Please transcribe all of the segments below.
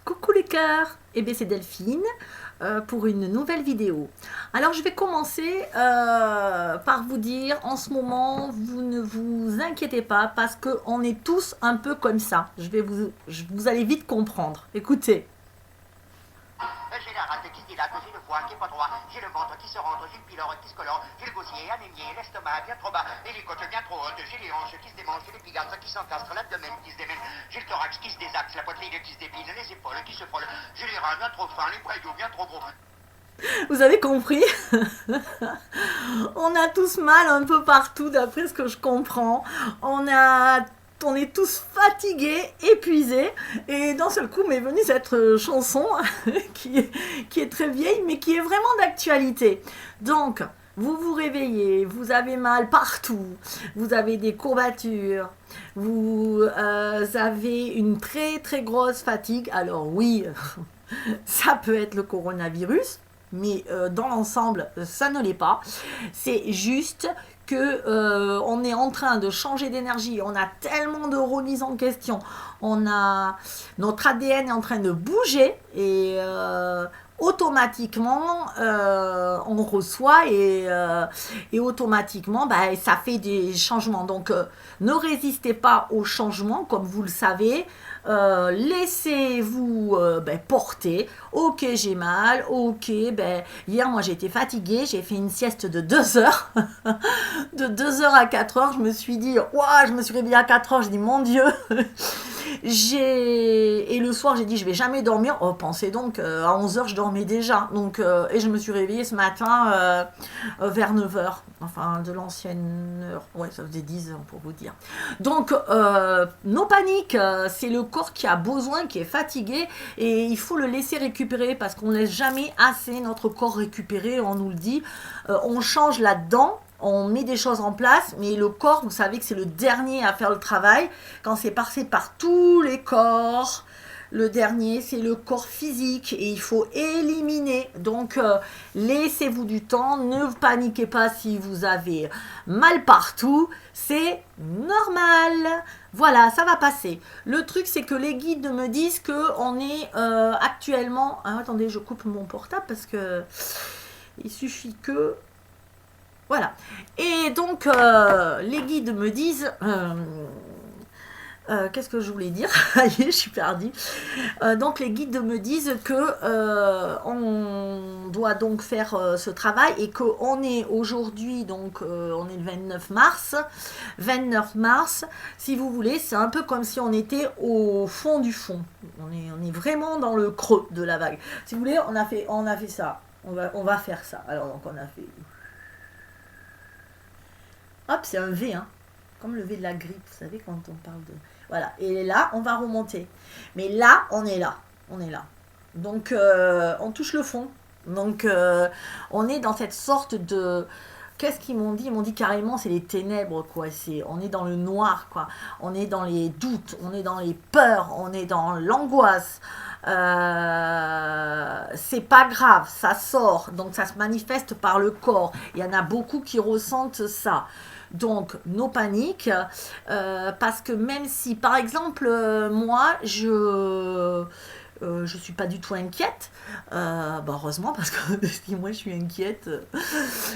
Coucou les cœurs, eh bien c'est Delphine pour une nouvelle vidéo. Alors je vais commencer par vous dire en ce moment, vous ne vous inquiétez pas parce qu'on est tous un peu comme ça. Vous allez vite comprendre. Écoutez. J'ai la rate qui se dilate, j'ai le foie qui est pas droit, j'ai le ventre qui se rentre, j'ai le pylore qui se colore, j'ai le gosier anémié, l'estomac bien trop bas, et les côtes bien trop hautes, j'ai les hanches qui se démangent, j'ai l'épigastre qui s'encastrent, l'abdomen qui se démène, j'ai le thorax qui se désaxe, la poitrine qui se dépile, les épaules qui se frôlent, j'ai les reins bien trop fins, les bras bien trop gros. Vous avez compris. On a tous mal un peu partout d'après ce que je comprends. On est tous fatigués, épuisés, et d'un seul coup m'est venue cette chanson qui est très vieille, mais qui est vraiment d'actualité. Donc, vous vous réveillez, vous avez mal partout, vous avez des courbatures, vous avez une très très grosse fatigue. Alors oui, ça peut être le coronavirus, mais dans l'ensemble, ça ne l'est pas. C'est juste que on est en train de changer d'énergie, on a tellement de remises en question, on a notre ADN est en train de bouger et automatiquement on reçoit et automatiquement bah, ça fait des changements. Donc ne résistez pas aux changements, comme vous le savez. Laissez-vous porter. Ok, j'ai mal. Ok, hier moi j'ai été fatiguée, j'ai fait une sieste de 2 heures. De 2 heures à 4 heures, je me suis dit, ouah, je me suis réveillée à 4 heures, j'ai dit, mon Dieu. Et le soir, j'ai dit, je vais jamais dormir. Oh, pensez donc, à 11 heures, je dormais déjà. Donc, et je me suis réveillée ce matin vers 9 heures. Enfin, de l'ancienne heure. Ouais, ça faisait 10 heures pour vous dire. Donc, nos paniques, c'est le corps qui a besoin, qui est fatigué. Et il faut le laisser récupérer parce qu'on ne laisse jamais assez notre corps récupérer. On nous le dit. On change là-dedans. On met des choses en place, mais le corps, vous savez que c'est le dernier à faire le travail. Quand c'est passé par tous les corps, le dernier, c'est le corps physique et il faut éliminer. Donc, laissez-vous du temps, ne paniquez pas si vous avez mal partout, c'est normal. Voilà, ça va passer. Le truc, c'est que les guides me disent que on est actuellement... Ah, attendez, je coupe mon portable parce que il suffit que... Voilà. Et donc, les guides me disent... qu'est-ce que je voulais dire? Allez, je suis perdue. Donc les guides me disent que on doit donc faire ce travail et qu'on est aujourd'hui, donc on est le 29 mars. 29 mars, si vous voulez, c'est un peu comme si on était au fond du fond. On est vraiment dans le creux de la vague. Si vous voulez, on a fait ça. On va faire ça. Alors donc on a fait... Hop, c'est un V, hein. Comme le V de la grippe, vous savez, quand on parle de... Voilà, et là, on va remonter. Mais là, on est là. On est là. Donc, on touche le fond. Donc, on est dans cette sorte de... Qu'est-ce qu'ils m'ont dit? Ils m'ont dit carrément, c'est les ténèbres, quoi. On est dans le noir, quoi. On est dans les doutes, on est dans les peurs, on est dans l'angoisse. C'est pas grave, ça sort, donc ça se manifeste par le corps. Il y en a beaucoup qui ressentent ça. Donc, nos paniques, parce que même si, par exemple, moi, je suis pas du tout inquiète, heureusement, parce que si moi je suis inquiète,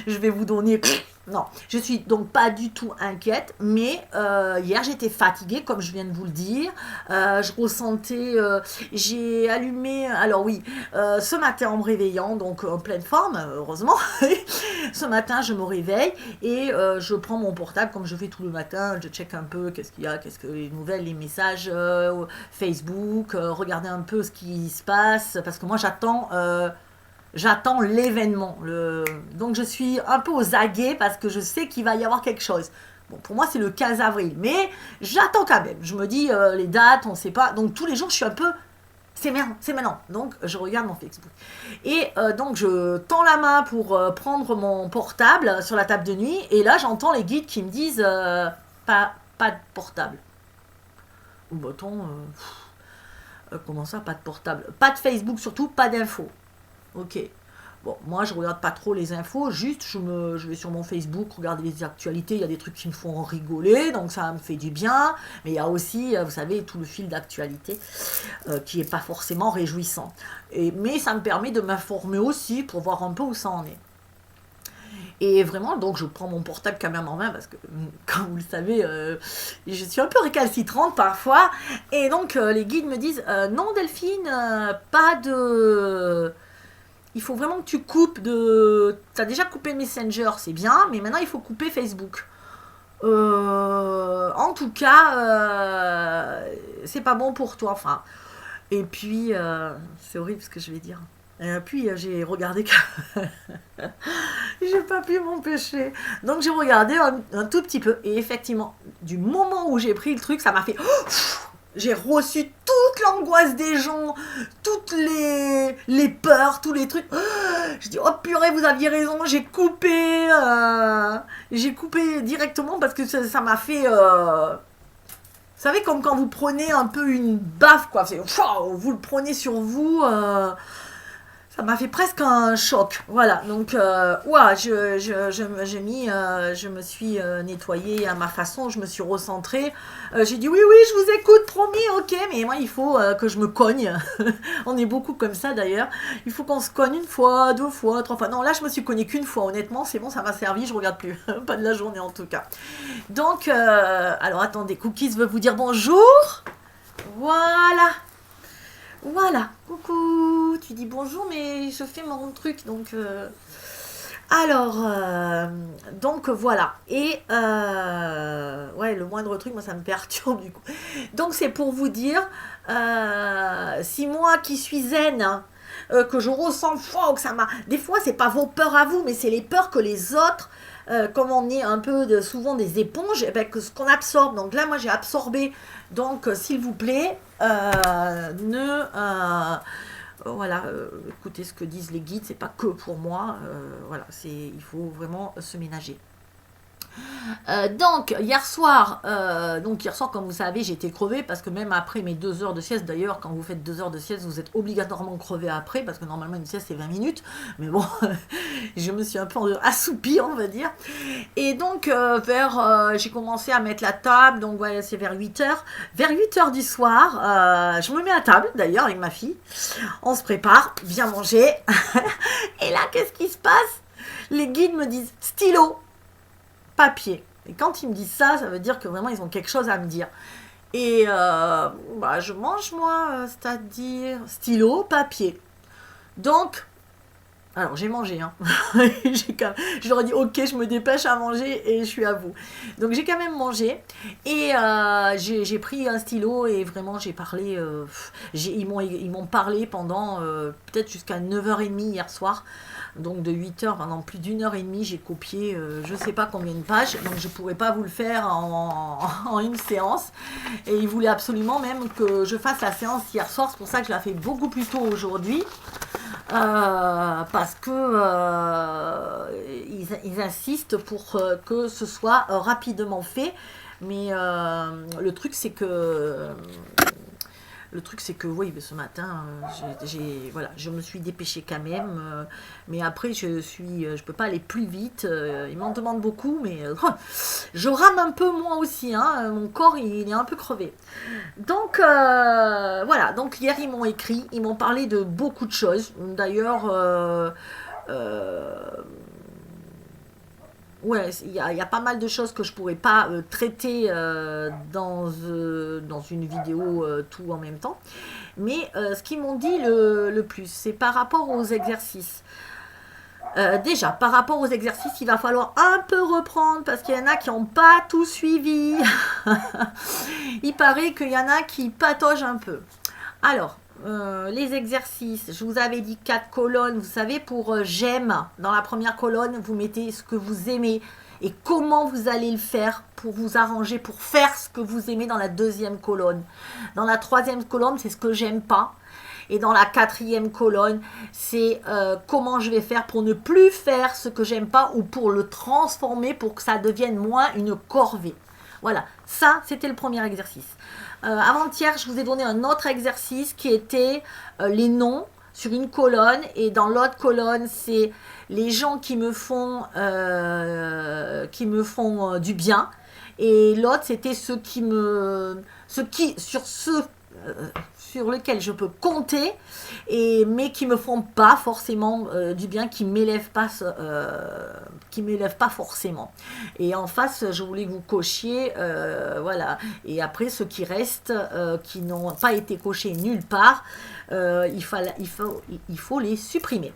je vais vous donner... Non, je suis donc pas du tout inquiète, mais hier j'étais fatiguée, comme je viens de vous le dire. Je ressentais, j'ai allumé, alors oui, ce matin en me réveillant, donc en pleine forme, heureusement, ce matin je me réveille et je prends mon portable comme je fais tout le matin, je check un peu qu'est-ce qu'il y a, qu'est-ce que les nouvelles, les messages Facebook, regarder un peu ce qui se passe, parce que moi j'attends l'événement. Donc je suis un peu aux aguets parce que je sais qu'il va y avoir quelque chose. Bon, pour moi, c'est le 15 avril, mais j'attends quand même. Je me dis, les dates, on ne sait pas. Donc tous les jours, je suis un peu... C'est maintenant. Donc je regarde mon Facebook. Et donc je tends la main pour prendre mon portable sur la table de nuit. Et là, j'entends les guides qui me disent, pas de portable. Ou bâton, comment ça, pas de portable? Pas de Facebook surtout, pas d'infos. Ok. Bon, moi, je regarde pas trop les infos, juste je vais sur mon Facebook regarder les actualités. Il y a des trucs qui me font rigoler, donc ça me fait du bien. Mais il y a aussi, vous savez, tout le fil d'actualité qui est pas forcément réjouissant. Mais ça me permet de m'informer aussi pour voir un peu où ça en est. Et vraiment, donc je prends mon portable quand même en main parce que, comme vous le savez, je suis un peu récalcitrante parfois. Et donc, les guides me disent non, Delphine, pas de. Il faut vraiment que tu coupes de. Tu as déjà coupé Messenger, c'est bien, mais maintenant il faut couper Facebook. En tout cas, c'est pas bon pour toi. Enfin, et puis, c'est horrible ce que je vais dire. Et puis, j'ai regardé. J'ai pas pu m'empêcher. Donc, j'ai regardé un tout petit peu. Et effectivement, du moment où j'ai pris le truc, ça m'a fait. J'ai reçu toute l'angoisse des gens, toutes les peurs, tous les trucs. Je dis, oh purée, vous aviez raison, j'ai coupé directement parce que ça m'a fait. Vous savez, comme quand vous prenez un peu une baffe, quoi. Vous le prenez sur vous. Ça m'a fait presque un choc. Voilà, donc, je me suis nettoyée à ma façon, je me suis recentrée. J'ai dit, oui, je vous écoute, promis, ok, mais moi, il faut que je me cogne. On est beaucoup comme ça, d'ailleurs. Il faut qu'on se cogne une fois, 2 fois, 3 fois. Non, là, je me suis cognée qu'une fois, honnêtement, c'est bon, ça m'a servi, je regarde plus. Pas de la journée, en tout cas. Donc, alors, attendez, Cookies veut vous dire bonjour. Voilà, coucou, tu dis bonjour, mais je fais mon truc, donc... Alors, donc voilà, et ouais, le moindre truc, moi ça me perturbe du coup. Donc c'est pour vous dire, si moi qui suis zen, hein, que je ressens fort, que ça m'a... Des fois, c'est pas vos peurs à vous, mais c'est les peurs que les autres... comme on est un peu souvent des éponges, et ben, que ce qu'on absorbe. Donc là, moi, j'ai absorbé. Donc, s'il vous plaît, voilà, écoutez ce que disent les guides. C'est pas que pour moi. Voilà, il faut vraiment se ménager. Donc hier soir, comme vous savez, j'étais crevée parce que même après mes 2 heures de sieste, d'ailleurs, quand vous faites 2 heures de sieste, vous êtes obligatoirement crevé après parce que normalement une sieste c'est 20 minutes. Mais bon, je me suis un peu assoupie, on va dire. Et donc, j'ai commencé à mettre la table, donc voilà, c'est vers 8 heures. Vers 8 heures du soir, je me mets à table d'ailleurs avec ma fille. On se prépare, bien manger. Et là, qu'est-ce qui se passe? Les guides me disent stylo, papier. Et quand ils me disent ça, ça veut dire que vraiment ils ont quelque chose à me dire. Et je mange moi, c'est-à-dire stylo, papier. Donc, alors j'ai mangé, hein. Je leur ai dit ok, je me dépêche à manger et je suis à vous. Donc j'ai quand même mangé et j'ai pris un stylo et vraiment j'ai parlé. Ils m'ont parlé pendant peut-être jusqu'à 9h30 hier soir. Donc de 8h, pendant plus d'1h30, j'ai copié je sais pas combien de pages, donc je pourrais pas vous le faire en une séance. Et ils voulaient absolument même que je fasse la séance hier soir, c'est pour ça que je la fais beaucoup plus tôt aujourd'hui. Parce que ils insistent pour que ce soit rapidement fait. Mais le truc c'est que oui, ce matin, voilà, je me suis dépêchée quand même. Mais après, je peux pas aller plus vite. Ils m'en demandent beaucoup, mais je rame un peu moi aussi. Hein, mon corps, il est un peu crevé. Donc, voilà. Donc, hier, ils m'ont écrit. Ils m'ont parlé de beaucoup de choses. D'ailleurs... ouais, il y a pas mal de choses que je pourrais pas traiter dans une vidéo tout en même temps. Mais ce qu'ils m'ont dit le plus, c'est par rapport aux exercices. Déjà, par rapport aux exercices, il va falloir un peu reprendre parce qu'il y en a qui n'ont pas tout suivi. Il paraît qu'il y en a qui pataugent un peu. Alors, les exercices, je vous avais dit 4 colonnes, vous savez, pour j'aime, dans la première colonne, vous mettez ce que vous aimez et comment vous allez le faire pour vous arranger, pour faire ce que vous aimez dans la deuxième colonne. Dans la troisième colonne, c'est ce que j'aime pas. Et dans la quatrième colonne, c'est comment je vais faire pour ne plus faire ce que j'aime pas ou pour le transformer pour que ça devienne moins une corvée. Voilà, ça, c'était le premier exercice. Avant-hier, je vous ai donné un autre exercice qui était les noms sur une colonne, et dans l'autre colonne, c'est les gens qui me font du bien, et l'autre, c'était sur lesquels je peux compter, mais qui me font pas forcément du bien, qui m'élèvent pas forcément. Et en face, je voulais que vous cochiez, voilà. Et après, ceux qui restent, qui n'ont pas été cochés nulle part, il faut les supprimer.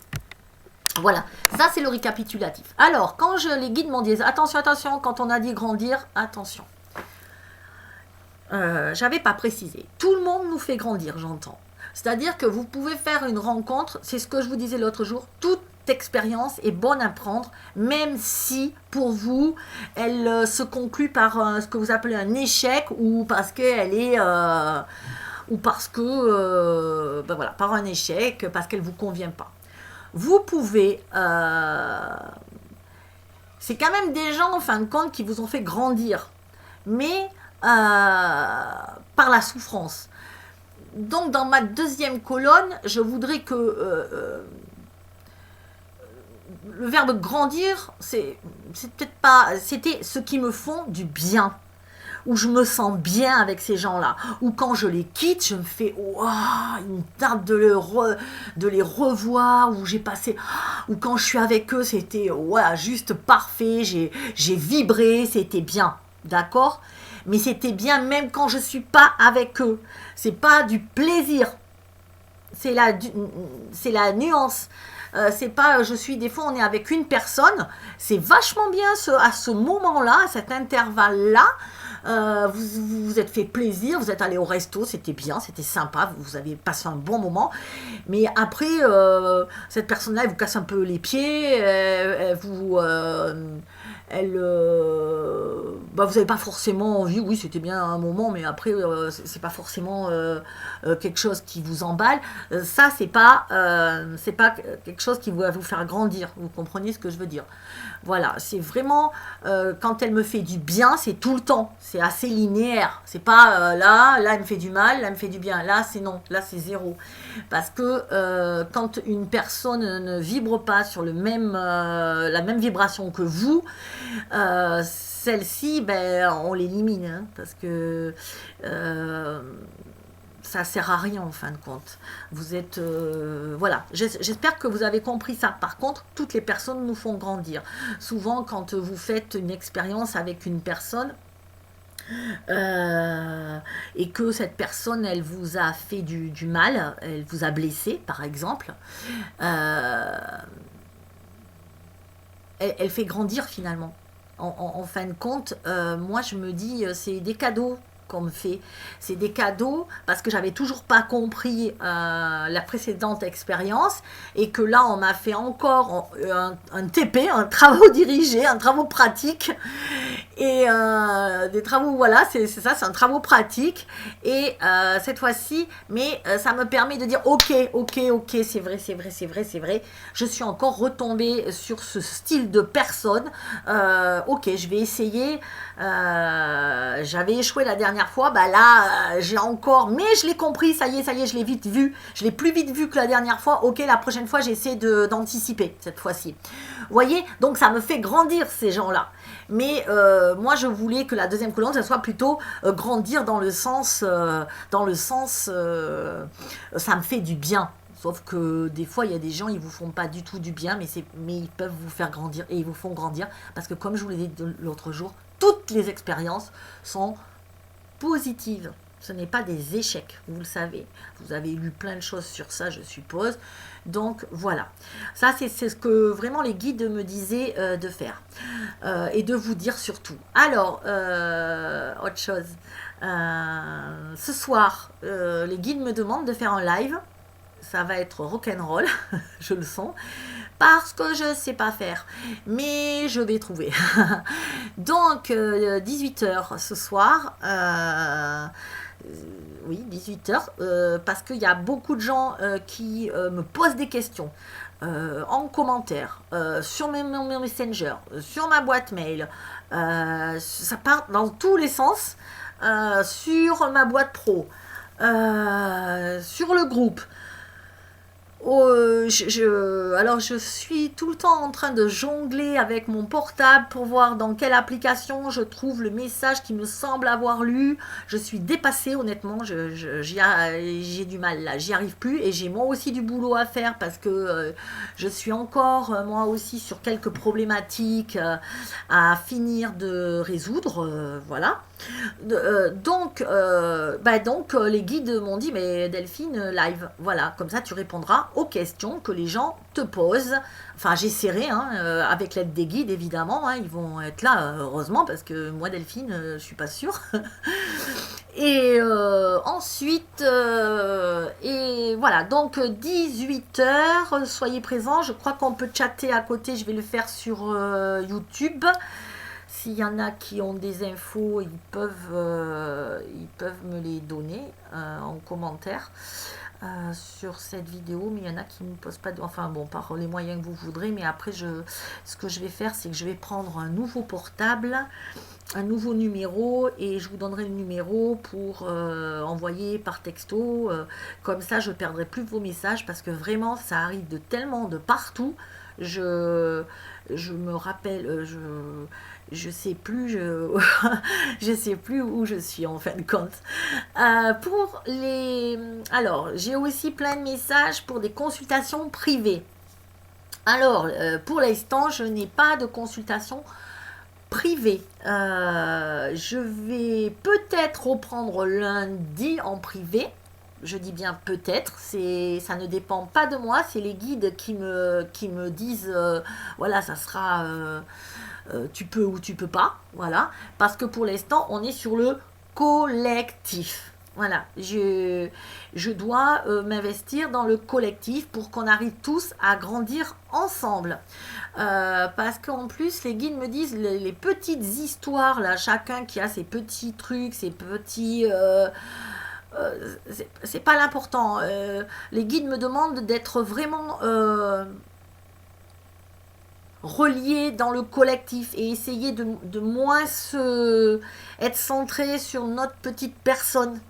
Voilà, ça c'est le récapitulatif. Alors, quand les guides m'ont dit, attention, quand on a dit grandir, attention. J'avais pas précisé. Tout le monde nous fait grandir, j'entends. C'est-à-dire que vous pouvez faire une rencontre, c'est ce que je vous disais l'autre jour, toute expérience est bonne à prendre, même si pour vous, elle se conclut par ce que vous appelez un échec, ou parce qu'elle est... ou parce que... ben voilà, par un échec, parce qu'elle ne vous convient pas. Vous pouvez... c'est quand même des gens, en fin de compte, qui vous ont fait grandir. Mais... par la souffrance. Donc dans ma deuxième colonne, je voudrais que le verbe grandir, c'est peut-être pas, c'était ceux qui me font du bien, où je me sens bien avec ces gens-là, ou quand je les quitte, je me fais une tarte de les revoir, où j'ai passé, ou quand je suis avec eux, c'était juste parfait, j'ai vibré, c'était bien, d'accord ? Mais c'était bien même quand je ne suis pas avec eux. C'est pas du plaisir. C'est la nuance. C'est pas, des fois on est avec une personne, c'est vachement bien à ce moment-là, à cet intervalle-là. Vous vous êtes fait plaisir, vous êtes allé au resto, c'était bien, c'était sympa, vous avez passé un bon moment. Mais après, cette personne-là, elle vous casse un peu les pieds, vous n'avez pas forcément envie, oui c'était bien un moment, mais après c'est pas forcément quelque chose qui vous emballe. Ça c'est pas quelque chose qui va vous faire grandir, vous comprenez ce que je veux dire. Voilà, c'est vraiment quand elle me fait du bien, c'est tout le temps, c'est assez linéaire, c'est pas là elle me fait du mal, là elle me fait du bien, là c'est non, là c'est zéro. Parce que quand une personne ne vibre pas sur la même vibration que vous, celle-ci, on l'élimine, hein, parce que ça sert à rien en fin de compte. Vous êtes... voilà, j'espère que vous avez compris ça. Par contre, toutes les personnes nous font grandir. Souvent, quand vous faites une expérience avec une personne, et que cette personne, elle vous a fait du mal, elle vous a blessé, par exemple, elle fait grandir finalement. En fin de compte, moi je me dis, c'est des cadeaux qu'on me fait. C'est des cadeaux parce que j'avais toujours pas compris la précédente expérience, et que là on m'a fait encore un TP, un travaux dirigé, un travaux pratique, et des travaux, voilà, c'est ça, c'est un travaux pratique, et cette fois-ci, mais ça me permet de dire ok, c'est vrai, je suis encore retombée sur ce style de personne, ok, je vais essayer, j'avais échoué la dernière fois, là j'ai encore, mais je l'ai compris, ça y est, je l'ai vite vu, je l'ai plus vite vu que la dernière fois, ok, la prochaine fois j'essaie d'anticiper cette fois-ci. Vous voyez, donc ça me fait grandir ces gens-là. Mais moi je voulais que la deuxième colonne ça soit plutôt grandir dans le sens ça me fait du bien. Sauf que des fois il y a des gens, ils vous font pas du tout du bien, mais ils peuvent vous faire grandir, et ils vous font grandir parce que, comme je vous l'ai dit l'autre jour, toutes les expériences sont positives. Ce n'est pas des échecs, vous le savez. Vous avez lu plein de choses sur ça, je suppose. Donc voilà, ça c'est ce que vraiment les guides me disaient de faire, et de vous dire surtout. Alors, autre chose, ce soir, les guides me demandent de faire un live. Ça va être rock'n'roll, je le sens, parce que je ne sais pas faire, mais je vais trouver. Donc 18h ce soir, oui 18h, parce qu'il y a beaucoup de gens qui me posent des questions en commentaire, sur mon Messenger, sur ma boîte mail, ça part dans tous les sens, sur ma boîte pro, sur le groupe. Oh, alors je suis tout le temps en train de jongler avec mon portable pour voir dans quelle application je trouve le message qui me semble avoir lu. Je suis dépassée honnêtement, j'ai du mal là, j'y arrive plus et j'ai moi aussi du boulot à faire parce que je suis encore moi aussi sur quelques problématiques à finir de résoudre, voilà. Les guides m'ont dit, mais Delphine, live, voilà, comme ça tu répondras aux questions que les gens te posent. Enfin, j'essaierai, hein, avec l'aide des guides, évidemment, hein, ils vont être là, heureusement, parce que moi, Delphine, je suis pas sûre. Et ensuite, et voilà, donc 18 h, soyez présents, je crois qu'on peut chatter à côté, je vais le faire sur YouTube. S'il y en a qui ont des infos, ils peuvent me les donner en commentaire sur cette vidéo. Mais il y en a qui ne me posent pas de... Enfin bon, par les moyens que vous voudrez. Mais après, ce que je vais faire, c'est que je vais prendre un nouveau portable, un nouveau numéro. Et je vous donnerai le numéro pour envoyer par texto. Comme ça, je ne perdrai plus vos messages. Parce que vraiment, ça arrive de tellement de partout. Je me rappelle... je sais plus, je sais plus où je suis en fin de compte. Alors, j'ai aussi plein de messages pour des consultations privées. Alors, pour l'instant, je n'ai pas de consultation privée. Je vais peut-être reprendre lundi en privé. Je dis bien peut-être, ça ne dépend pas de moi, c'est les guides qui me disent, voilà, ça sera... tu peux ou tu peux pas, voilà, parce que pour l'instant on est sur le collectif, voilà, je dois m'investir dans le collectif pour qu'on arrive tous à grandir ensemble, parce qu'en plus les guides me disent les petites histoires là, chacun qui a ses petits trucs, ses petits c'est pas l'important, les guides me demandent d'être vraiment relier dans le collectif et essayer de moins être centré sur notre petite personne.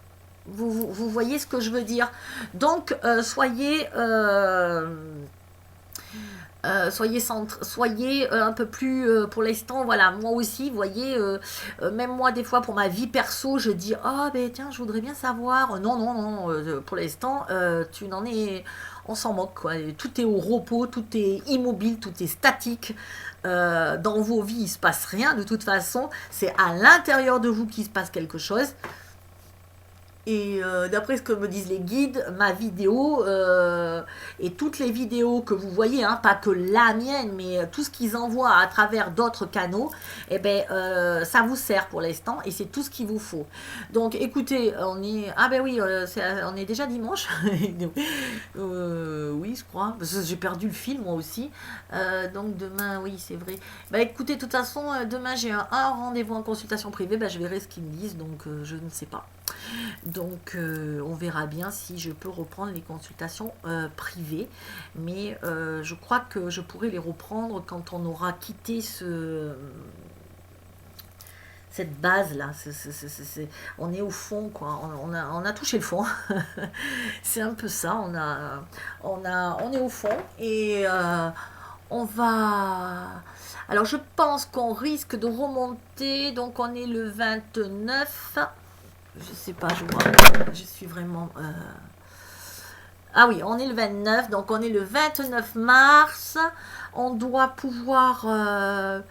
Vous voyez ce que je veux dire? Donc, soyez un peu plus pour l'instant, voilà, moi aussi, vous voyez, même moi des fois pour ma vie perso, je dis ah ben tiens, je voudrais bien savoir, non, pour l'instant, tu n'en es, on s'en moque quoi, tout est au repos, tout est immobile, tout est statique. Dans vos vies il se passe rien de toute façon, c'est à l'intérieur de vous qu'il se passe quelque chose. Et d'après ce que me disent les guides, ma vidéo et toutes les vidéos que vous voyez, hein, pas que la mienne, mais tout ce qu'ils envoient à travers d'autres canaux, eh ben, ça vous sert pour l'instant et c'est tout ce qu'il vous faut. Donc écoutez, on est... Ah ben oui, on est déjà dimanche. Oui, je crois. Parce que j'ai perdu le fil moi aussi. Donc demain, oui, c'est vrai. Bah écoutez, de toute façon, demain j'ai un rendez-vous en consultation privée. Bah, je verrai ce qu'ils me disent, donc je ne sais pas. Donc on verra bien si je peux reprendre les consultations privées, mais je crois que je pourrai les reprendre quand on aura quitté cette base là. On est au fond quoi, on a touché le fond. C'est un peu ça, on est au fond et on va... Alors je pense qu'on risque de remonter, donc on est le 29. Je sais pas, je vois. Je suis vraiment... Ah oui, on est le 29, donc on est le 29 mars. On doit pouvoir... De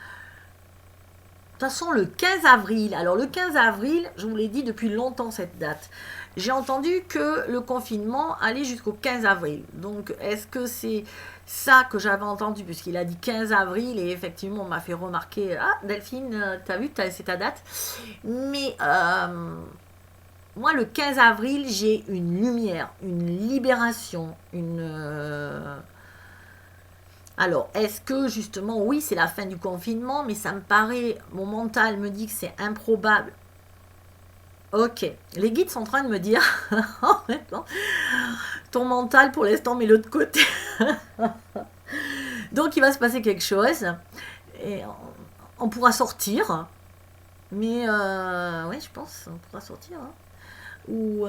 toute façon, le 15 avril. Alors le 15 avril, je vous l'ai dit depuis longtemps cette date. J'ai entendu que le confinement allait jusqu'au 15 avril. Donc est-ce que c'est ça que j'avais entendu, puisqu'il a dit 15 avril et effectivement on m'a fait remarquer, ah Delphine, t'as vu, c'est ta date. Mais... moi, le 15 avril, j'ai une lumière, une libération, Alors, est-ce que justement, oui, c'est la fin du confinement, mais ça me paraît, mon mental me dit que c'est improbable. Ok, les guides sont en train de me dire, ton mental pour l'instant, mets l'autre côté. Donc, il va se passer quelque chose, et on pourra sortir, mais oui, je pense, on pourra sortir, hein. Ou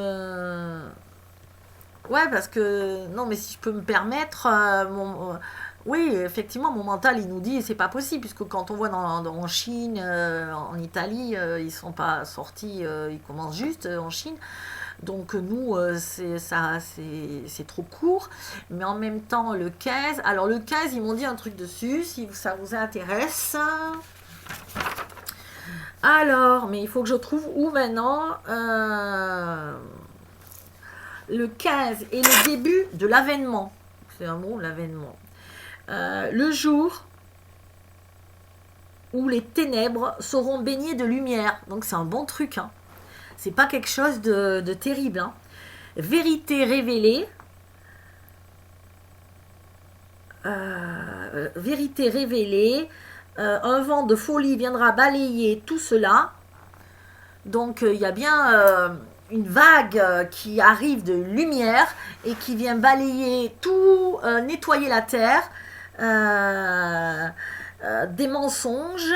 Ouais, parce que non, mais si je peux me permettre, oui, effectivement, mon mental, il nous dit c'est pas possible, puisque quand on voit en Chine, en Italie, ils sont pas sortis, ils commencent juste en Chine. Donc nous, c'est trop court. Mais en même temps, le 15, alors le 15, ils m'ont dit un truc dessus, si ça vous intéresse. Alors, mais il faut que je trouve où maintenant le 15 est le début de l'avènement. C'est un mot, l'avènement. Le jour où les ténèbres seront baignées de lumière. Donc c'est un bon truc. Hein. C'est pas quelque chose de terrible. Hein. Vérité révélée. Vérité révélée. Un vent de folie viendra balayer tout cela. Donc il y a bien une vague qui arrive de lumière et qui vient balayer tout, nettoyer la terre. Des mensonges,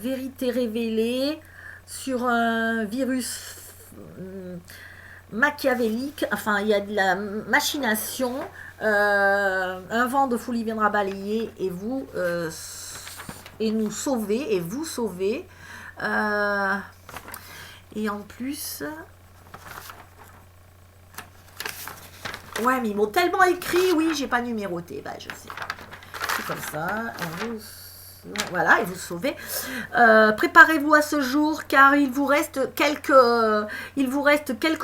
vérité révélée sur un virus machiavélique, enfin il y a de la machination, un vent de folie viendra balayer et vous et nous sauver et vous sauver. Et en plus, ouais, mais ils m'ont tellement écrit, oui, j'ai pas numéroté, bah je sais. C'est comme ça, voilà, et vous sauvez. Préparez-vous à ce jour, car il vous reste quelques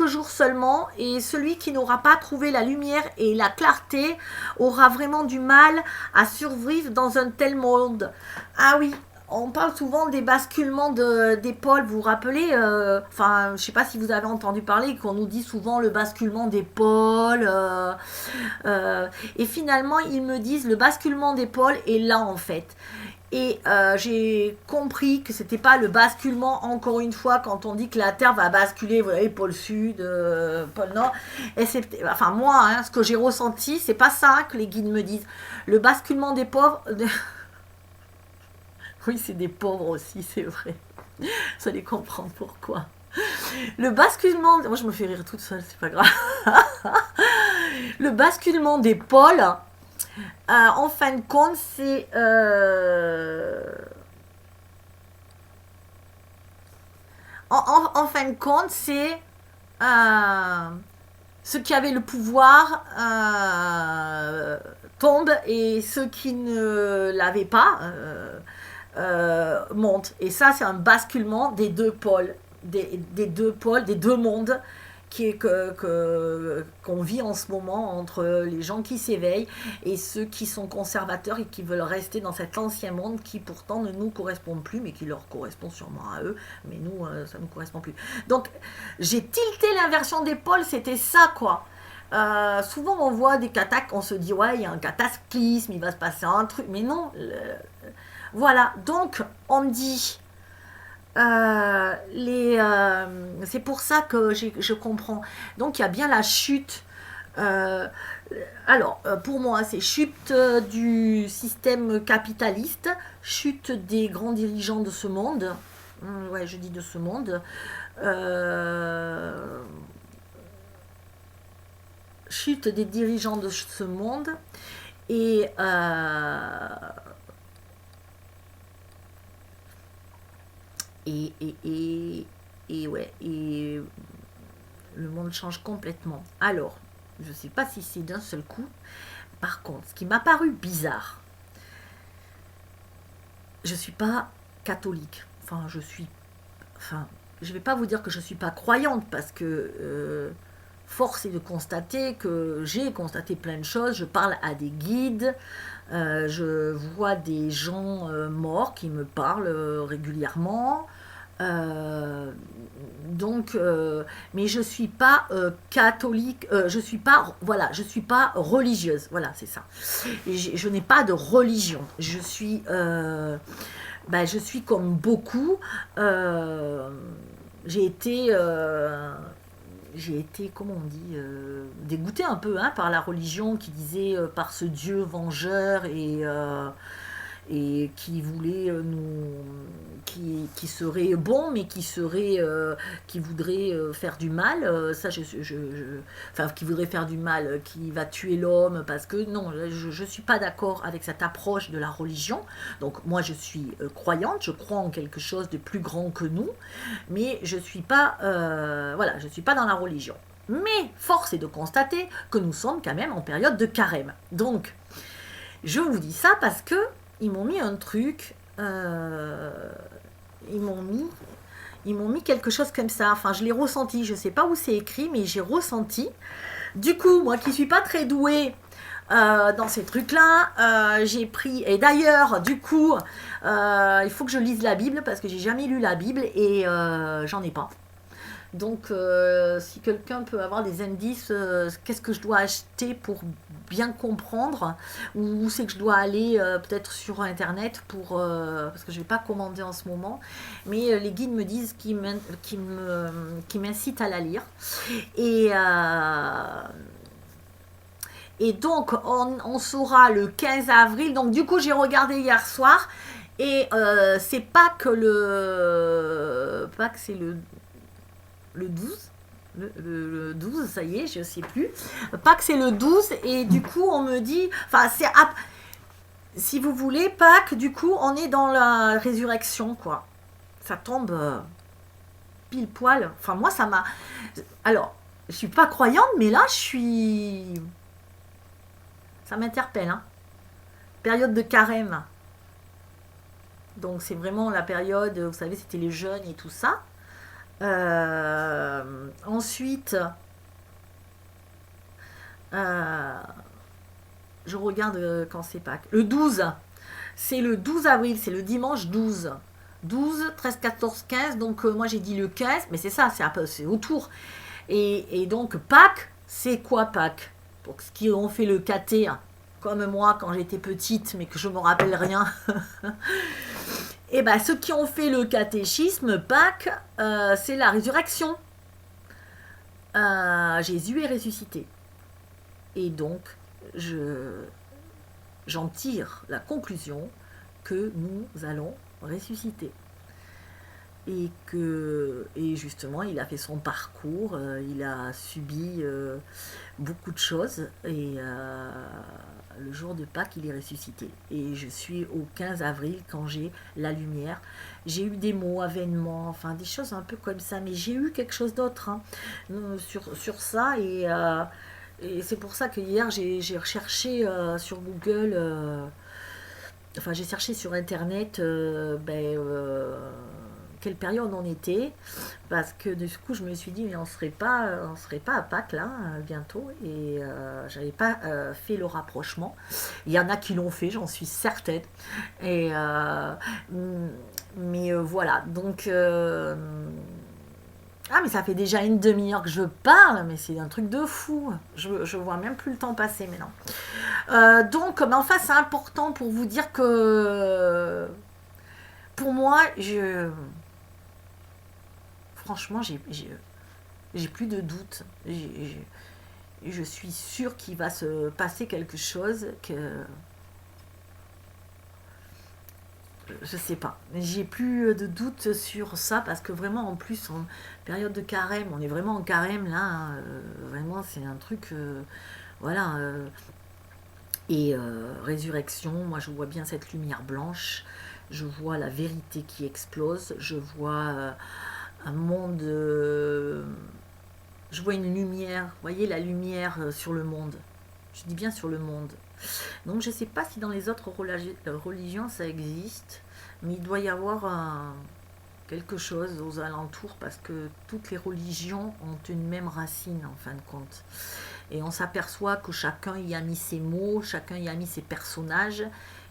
jours seulement, et celui qui n'aura pas trouvé la lumière et la clarté aura vraiment du mal à survivre dans un tel monde. Ah oui. On parle souvent des basculements des pôles, vous vous rappelez enfin, je sais pas si vous avez entendu parler qu'on nous dit souvent le basculement des pôles. Et finalement, ils me disent le basculement des pôles est là en fait. Et j'ai compris que c'était pas le basculement, encore une fois, quand on dit que la Terre va basculer, vous voyez, pôle sud, pôle nord. Et enfin, moi, hein, ce que j'ai ressenti, c'est pas ça que les guides me disent. Le basculement des pauvres. Oui, c'est des pauvres aussi, c'est vrai. Vous allez comprendre pourquoi. Le basculement... Moi, je me fais rire toute seule, c'est pas grave. Le basculement des pôles, en fin de compte, c'est... En fin de compte, c'est... ceux qui avaient le pouvoir tombent et ceux qui ne l'avaient pas... monte. Et ça, c'est un basculement des deux pôles, des deux pôles, des deux mondes qu'on vit en ce moment entre les gens qui s'éveillent et ceux qui sont conservateurs et qui veulent rester dans cet ancien monde qui pourtant ne nous correspond plus, mais qui leur correspond sûrement à eux, mais nous, ça ne nous correspond plus. Donc, j'ai tilté l'inversion des pôles, c'était ça, quoi. Souvent on voit des cataclysmes, on se dit ouais, il y a un cataclysme, il va se passer un truc, mais non, voilà, donc on me dit, c'est pour ça que je comprends. Donc il y a bien la chute. Alors, pour moi, c'est chute du système capitaliste, chute des grands dirigeants de ce monde. Ouais, je dis de ce monde. Chute des dirigeants de ce monde. Et ouais, et le monde change complètement. Alors, je ne sais pas si c'est d'un seul coup. Par contre, ce qui m'a paru bizarre, je ne suis pas catholique. Enfin, je ne vais pas vous dire que je ne suis pas croyante, parce que force est de constater que j'ai constaté plein de choses. Je parle à des guides, je vois des gens morts qui me parlent régulièrement. Donc, mais je suis pas catholique, je suis pas religieuse, voilà, c'est ça. Et je n'ai pas de religion. Je suis comme beaucoup. J'ai été, comment on dit, dégoûtée un peu par la religion qui disait par ce Dieu vengeur et qui voulait qui serait bon, mais qui voudrait faire du mal. Ça, enfin, qui voudrait faire du mal, qui va tuer l'homme, parce que non, je suis pas d'accord avec cette approche de la religion. Donc moi, je suis croyante, je crois en quelque chose de plus grand que nous, mais je suis pas, voilà, je suis pas dans la religion. Mais force est de constater que nous sommes quand même en période de carême. Donc, je vous dis ça parce que ils m'ont mis un truc, ils m'ont mis quelque chose comme ça. Enfin, je l'ai ressenti. Je sais pas où c'est écrit, mais j'ai ressenti. Du coup, moi qui suis pas très douée dans ces trucs-là, j'ai pris. Et d'ailleurs, du coup, il faut que je lise la Bible parce que j'ai jamais lu la Bible et j'en ai pas. Donc, si quelqu'un peut avoir des indices, qu'est-ce que je dois acheter pour bien comprendre, ou où c'est que je dois aller, peut-être sur Internet, parce que je ne vais pas commander en ce moment, mais les guides me disent qu'ils m'incitent à la lire. Et donc, on saura le 15 avril. Donc, du coup, j'ai regardé hier soir, et c'est Pâques Pâques, c'est le 12, le 12, ça y est, je sais plus. Pâques, c'est le 12, et du coup, on me dit, enfin, si vous voulez, Pâques, du coup, on est dans la résurrection, quoi. Ça tombe pile poil. Enfin, moi, ça m'a. Alors, je suis pas croyante, mais là, ça m'interpelle, hein. Période de carême. Donc, c'est vraiment la période, vous savez, c'était les jeûnes et tout ça. Ensuite, je regarde quand c'est Pâques. Le 12, c'est le 12 avril, c'est le dimanche 12. 12, 13, 14, 15, donc moi j'ai dit le 15, mais c'est ça, c'est autour. Et donc Pâques, c'est quoi Pâques? Pour ceux qui ont fait le caté, comme moi quand j'étais petite, mais que je ne me rappelle rien. Et bien, ceux qui ont fait le catéchisme, Pâques, c'est la résurrection. Jésus est ressuscité. Et donc, j'en tire la conclusion que nous allons ressusciter. Et justement, il a fait son parcours, il a subi beaucoup de choses, et le jour de Pâques, il est ressuscité. Et je suis au 15 avril quand j'ai la lumière. J'ai eu des mots, avènement, enfin des choses un peu comme ça, mais j'ai eu quelque chose d'autre, hein, sur ça, et c'est pour ça que hier j'ai recherché sur Google, enfin j'ai cherché sur Internet, quelle période on était, parce que du coup je me suis dit mais on serait pas à Pâques là bientôt, et j'avais pas fait le rapprochement. Il y en a qui l'ont fait, j'en suis certaine, et mais voilà, donc ah, mais ça fait déjà une demi-heure que je parle, mais c'est un truc de fou. Je vois même plus le temps passer maintenant. Donc, mais enfin, c'est important pour vous dire que pour moi, franchement, j'ai plus de doute. Je suis sûre qu'il va se passer quelque chose, que je sais pas. J'ai plus de doute sur ça, parce que vraiment, en plus, en période de carême, on est vraiment en carême là, hein, vraiment, c'est un truc, voilà. Et résurrection, moi, je vois bien cette lumière blanche. Je vois la vérité qui explose. Je vois un monde. Je vois une lumière. Vous voyez la lumière sur le monde. Je dis bien sur le monde. Donc je ne sais pas si dans les autres religions ça existe, mais il doit y avoir quelque chose aux alentours, parce que toutes les religions ont une même racine en fin de compte. Et on s'aperçoit que chacun y a mis ses mots, chacun y a mis ses personnages,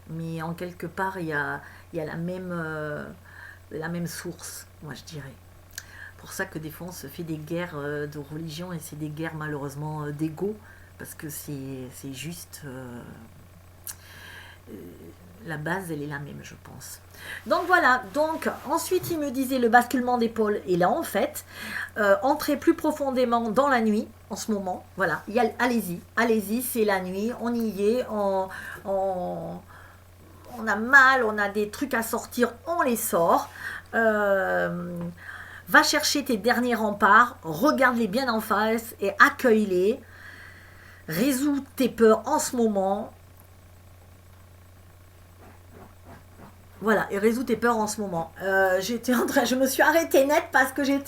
mais en quelque part il y a la même source, moi je dirais. Pour ça que des fois on se fait des guerres de religion, et c'est des guerres malheureusement d'ego, parce que c'est juste la base, elle est la même, je pense. Donc voilà, donc ensuite il me disait le basculement d'épaule, et là en fait, entrez plus profondément dans la nuit en ce moment, voilà, allez-y, c'est la nuit, on y est, on a mal, on a des trucs à sortir, on les sort. Va chercher tes derniers remparts, regarde-les bien en face et accueille-les. Résous tes peurs en ce moment. Voilà, et résous tes peurs en ce moment. Je me suis arrêtée net parce que j'ai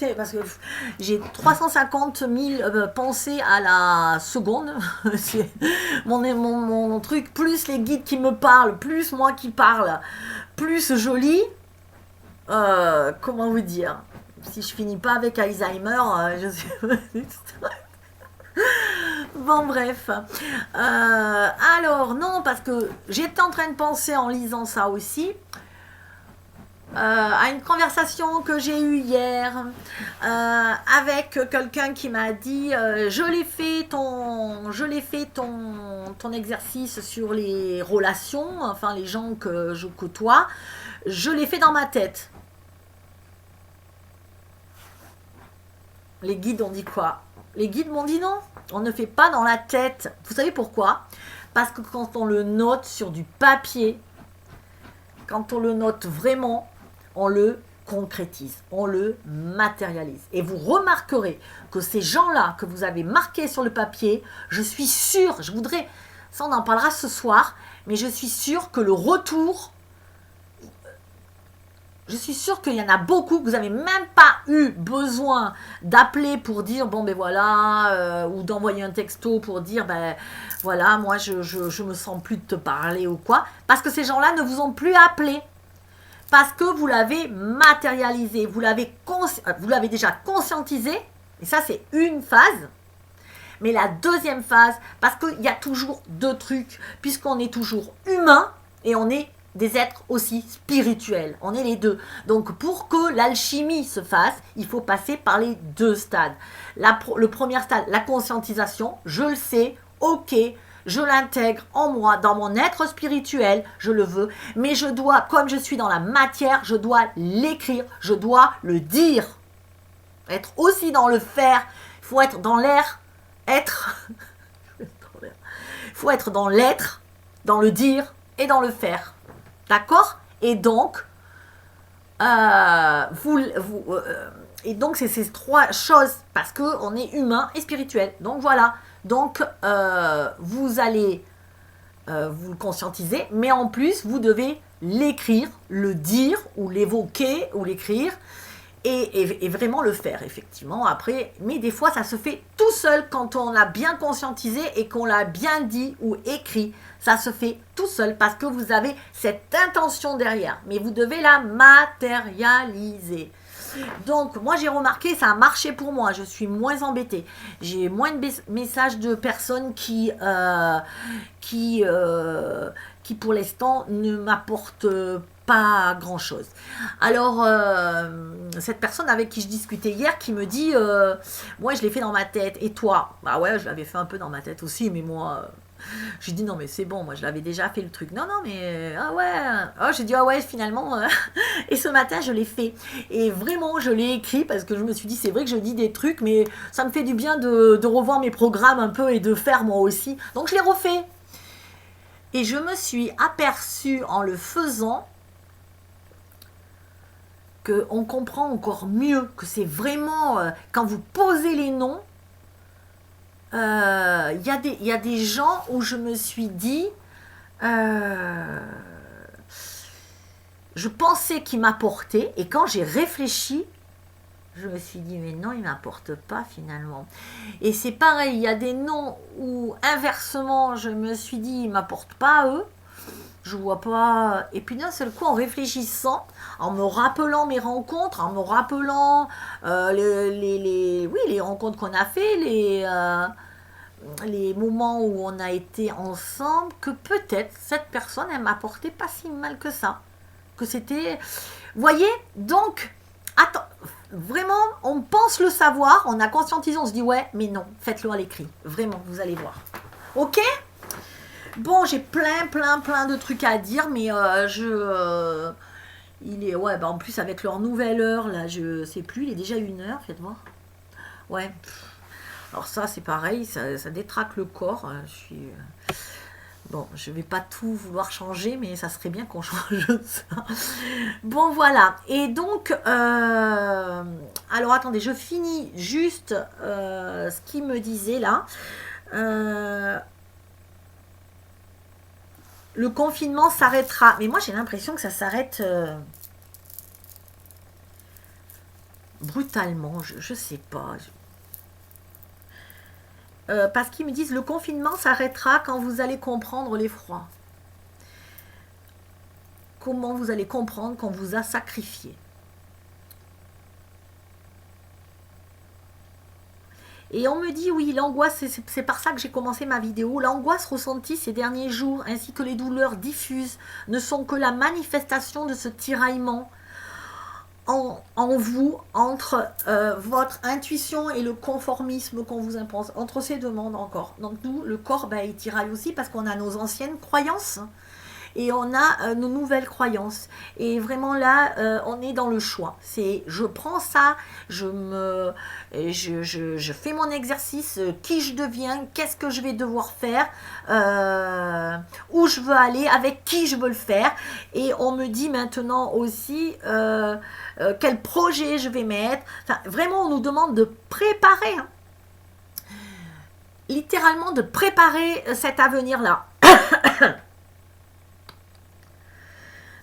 350 000 pensées à la seconde. C'est mon truc, plus les guides qui me parlent, plus moi qui parle, plus je lis. Comment vous dire? Si je finis pas avec Alzheimer, je suis... Bon, bref. Alors, non, parce que j'étais en train de penser en lisant ça aussi. À une conversation que j'ai eue hier avec quelqu'un qui m'a dit je l'ai fait ton exercice sur les relations, enfin les gens que je côtoie, je l'ai fait dans ma tête. Les guides ont dit quoi? Les guides m'ont dit non, on ne fait pas dans la tête. Vous savez pourquoi? Parce que quand on le note sur du papier, quand on le note vraiment, on le concrétise, on le matérialise. Et vous remarquerez que ces gens-là que vous avez marqués sur le papier, je suis sûre, ça on en parlera ce soir, mais je suis sûre que le retour, je suis sûre qu'il y en a beaucoup que vous n'avez même pas eu besoin d'appeler pour dire bon ben voilà, ou d'envoyer un texto pour dire ben voilà, moi je me sens plus de te parler ou quoi, parce que ces gens-là ne vous ont plus appelé. Parce que vous l'avez matérialisé, vous l'avez déjà conscientisé, et ça c'est une phase. Mais la deuxième phase, parce qu'il y a toujours deux trucs, puisqu'on est toujours humain et on est des êtres aussi spirituels, on est les deux. Donc pour que l'alchimie se fasse, il faut passer par les deux stades. Le premier stade, la conscientisation, je le sais, ok, je l'intègre en moi, dans mon être spirituel, je le veux, mais je dois, comme je suis dans la matière, je dois l'écrire, je dois le dire. Être aussi dans le faire, il faut être dans l'air, il faut être dans l'être, dans le dire et dans le faire. D'accord? Et donc, c'est ces trois choses, parce qu'on est humain et spirituel. Donc voilà. Donc, vous allez vous le conscientiser, mais en plus, vous devez l'écrire, le dire, ou l'évoquer, ou l'écrire, et vraiment le faire, effectivement. Après, mais des fois, ça se fait tout seul quand on l'a bien conscientisé et qu'on l'a bien dit ou écrit. Ça se fait tout seul parce que vous avez cette intention derrière, mais vous devez la matérialiser. Donc, moi, j'ai remarqué, ça a marché pour moi. Je suis moins embêtée. J'ai moins de messages de personnes qui pour l'instant, ne m'apportent pas grand-chose. Alors, cette personne avec qui je discutais hier, qui me dit, moi, je l'ai fait dans ma tête. Et toi? Bah ouais, je l'avais fait un peu dans ma tête aussi, mais moi... J'ai dit non mais c'est bon, moi je l'avais déjà fait le truc. Non mais ah ouais. Oh, j'ai dit ah ouais finalement. Et ce matin je l'ai fait. Et vraiment je l'ai écrit parce que je me suis dit c'est vrai que je dis des trucs mais ça me fait du bien de revoir mes programmes un peu et de faire moi aussi. Donc je l'ai refait. Et je me suis aperçue en le faisant qu'on comprend encore mieux que c'est vraiment quand vous posez les noms. Il y a des gens où je me suis dit je pensais qu'ils m'apportaient et quand j'ai réfléchi je me suis dit mais non ils ne m'apportent pas finalement et c'est pareil, il y a des noms où inversement je me suis dit ils ne m'apportent pas à eux, je vois pas, et puis d'un seul coup en réfléchissant, en me rappelant mes rencontres, en me rappelant les rencontres qu'on a fait, les moments où on a été ensemble, que peut-être cette personne, elle m'apportait pas si mal que ça. Que c'était... Voyez, donc, attends, vraiment, on pense le savoir, on a conscientisé, on se dit, ouais, mais non, faites-le à l'écrit. Vraiment, vous allez voir. Ok ? Bon, j'ai plein de trucs à dire, mais il est... Ouais, bah en plus, avec leur nouvelle heure, là, je sais plus, il est déjà 1h, faites voir. Ouais, alors ça, c'est pareil, ça détraque le corps. Bon, je vais pas tout vouloir changer, mais ça serait bien qu'on change ça. Bon, voilà. Et donc, alors attendez, je finis juste ce qu'il me disait là. Le confinement s'arrêtera. Mais moi, j'ai l'impression que ça s'arrête brutalement. Je sais pas. Parce qu'ils me disent le confinement s'arrêtera quand vous allez comprendre l'effroi. Comment vous allez comprendre qu'on vous a sacrifié. Et on me dit, oui, l'angoisse, c'est par ça que j'ai commencé ma vidéo, l'angoisse ressentie ces derniers jours, ainsi que les douleurs diffuses, ne sont que la manifestation de ce tiraillement en vous, entre votre intuition et le conformisme qu'on vous impose, entre ces deux mondes encore. Donc nous, le corps, ben, il tiraille aussi parce qu'on a nos anciennes croyances, et on a nos nouvelles croyances. Et vraiment là, on est dans le choix. C'est je prends ça, je fais mon exercice, qui je deviens, qu'est-ce que je vais devoir faire, où je veux aller, avec qui je veux le faire. Et on me dit maintenant aussi quel projet je vais mettre. Enfin, vraiment, on nous demande de préparer, hein. Littéralement de préparer cet avenir-là.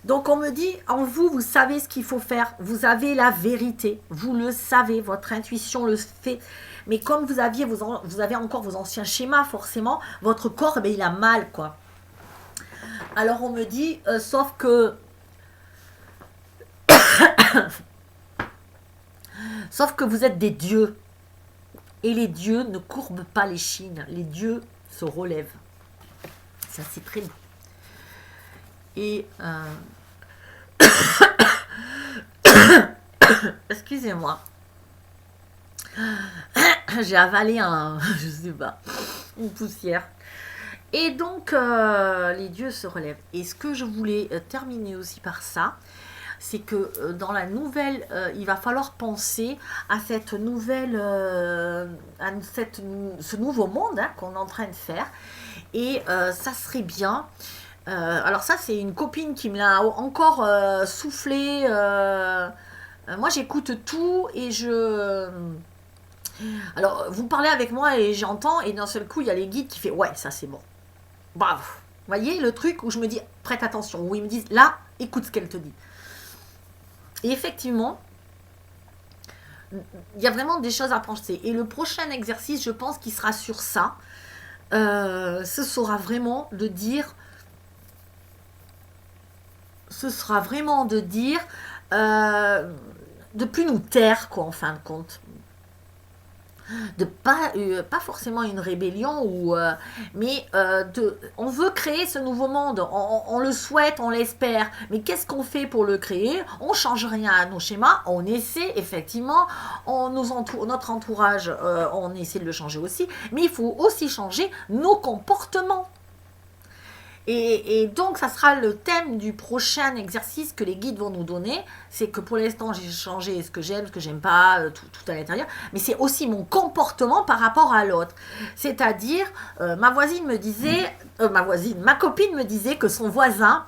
Donc on me dit, en vous, vous savez ce qu'il faut faire, vous avez la vérité, vous le savez, votre intuition le fait. Mais comme vous avez encore vos anciens schémas, forcément, votre corps, ben, il a mal, quoi. Alors on me dit, sauf que... sauf que vous êtes des dieux. Et les dieux ne courbent pas les chines, les dieux se relèvent. Ça, c'est très beau. Et... excusez-moi. J'ai avalé je sais pas, une poussière. Et donc, les dieux se relèvent. Et ce que je voulais terminer aussi par ça, c'est que dans la nouvelle, il va falloir penser à cette nouvelle, ce nouveau monde, hein, qu'on est en train de faire. Et ça serait bien. Alors ça, c'est une copine qui me l'a encore soufflé. Moi, j'écoute tout et alors, vous parlez avec moi et j'entends, et d'un seul coup, il y a les guides qui font « Ouais, ça c'est bon. » Bravo. Vous voyez, le truc où je me dis « Prête attention », où ils me disent « Là, écoute ce qu'elle te dit. » Et effectivement, il y a vraiment des choses à penser. Et le prochain exercice, je pense qu'il sera sur ça. Ce sera vraiment de dire... de plus nous taire, quoi, en fin de compte. De pas forcément une rébellion, mais on veut créer ce nouveau monde, on le souhaite, on l'espère, mais qu'est-ce qu'on fait pour le créer? On change rien à nos schémas, on essaie effectivement, notre entourage, on essaie de le changer aussi, mais il faut aussi changer nos comportements. Et donc, ça sera le thème du prochain exercice que les guides vont nous donner. C'est que pour l'instant, j'ai changé ce que j'aime pas, tout à l'intérieur. Mais c'est aussi mon comportement par rapport à l'autre. C'est-à-dire, ma copine me disait que son voisin,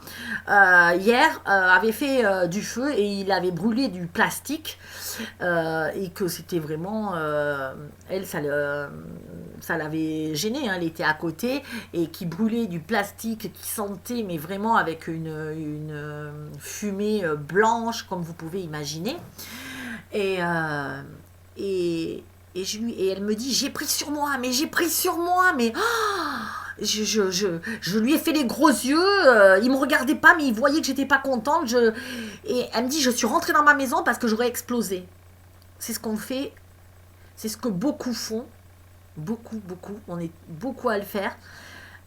hier, avait fait du feu et il avait brûlé du plastique. Et que c'était vraiment... elle, ça l'avait gênée, hein, elle était à côté, et qui brûlait du plastique, qui sentait, mais vraiment avec une fumée blanche, comme vous pouvez imaginer. Et elle me dit, j'ai pris sur moi, mais je lui ai fait les gros yeux, il me regardait pas, mais il voyait que j'étais pas contente. Et elle me dit, je suis rentrée dans ma maison parce que j'aurais explosé. C'est ce qu'on fait, c'est ce que beaucoup font. Beaucoup, on est beaucoup à le faire.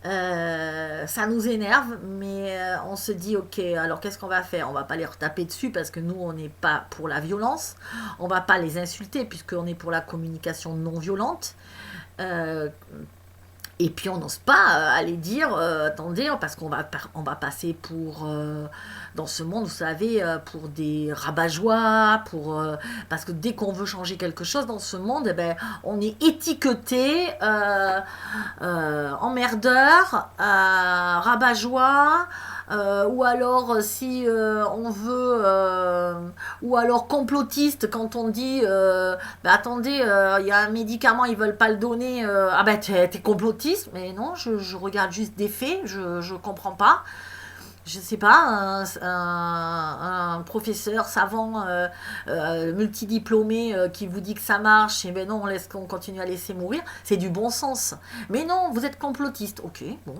Ça nous énerve, mais on se dit ok, alors qu'est-ce qu'on va faire? On va pas les retaper dessus parce que nous on n'est pas pour la violence, on va pas les insulter puisqu'on est pour la communication non violente. Et puis on n'ose pas aller dire, attendez, parce on va passer pour, dans ce monde, vous savez, pour des rabat-joie, parce que dès qu'on veut changer quelque chose dans ce monde, eh ben, on est étiqueté emmerdeur, rabat-joie, ou alors si on veut, ou alors complotiste quand on dit, bah, attendez, il y a un médicament, ils veulent pas le donner, ah ben t'es complotiste, mais non, je regarde juste des faits, je comprends pas. Je sais pas, un professeur savant multidiplômé qui vous dit que ça marche, et ben non, qu'on continue à laisser mourir, c'est du bon sens. Mais non, vous êtes complotiste. Ok, bon,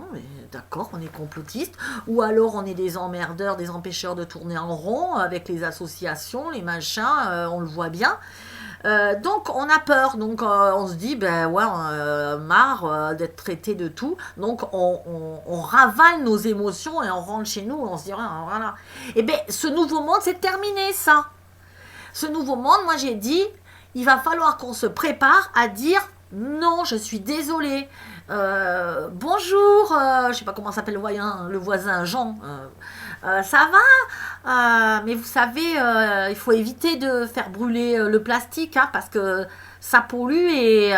d'accord, on est complotiste. Ou alors on est des emmerdeurs, des empêcheurs de tourner en rond avec les associations, les machins, on le voit bien. Donc on a peur, donc on se dit ben ouais, marre d'être traité de tout, donc on ravale nos émotions et on rentre chez nous, on se dit voilà. Et bien ce nouveau monde c'est terminé ça. Ce nouveau monde, moi j'ai dit, il va falloir qu'on se prépare à dire non, je suis désolé. Bonjour, je sais pas comment s'appelle le voisin Jean. Ça va, mais vous savez, il faut éviter de faire brûler le plastique hein, parce que ça pollue et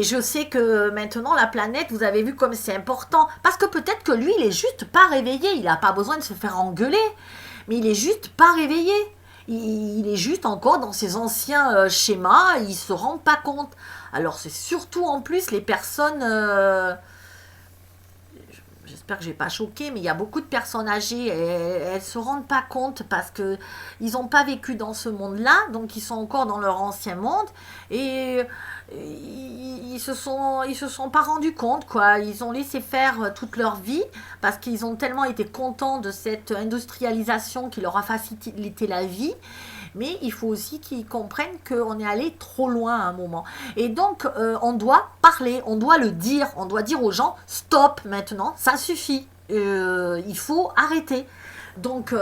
je sais que maintenant la planète, vous avez vu comme c'est important. Parce que peut-être que lui, il est juste pas réveillé, il n'a pas besoin de se faire engueuler, mais il est juste pas réveillé. Il est juste encore dans ses anciens schémas, il se rend pas compte. Alors c'est surtout en plus les personnes, j'espère que je n'ai pas choqué, mais il y a beaucoup de personnes âgées, elles ne se rendent pas compte parce qu'ils n'ont pas vécu dans ce monde-là, donc ils sont encore dans leur ancien monde et ils se sont pas rendus compte quoi. Ils ont laissé faire toute leur vie parce qu'ils ont tellement été contents de cette industrialisation qui leur a facilité la vie. Mais il faut aussi qu'ils comprennent qu'on est allé trop loin à un moment. Et donc, on doit parler, on doit le dire, on doit dire aux gens, stop maintenant, ça suffit, il faut arrêter. Donc,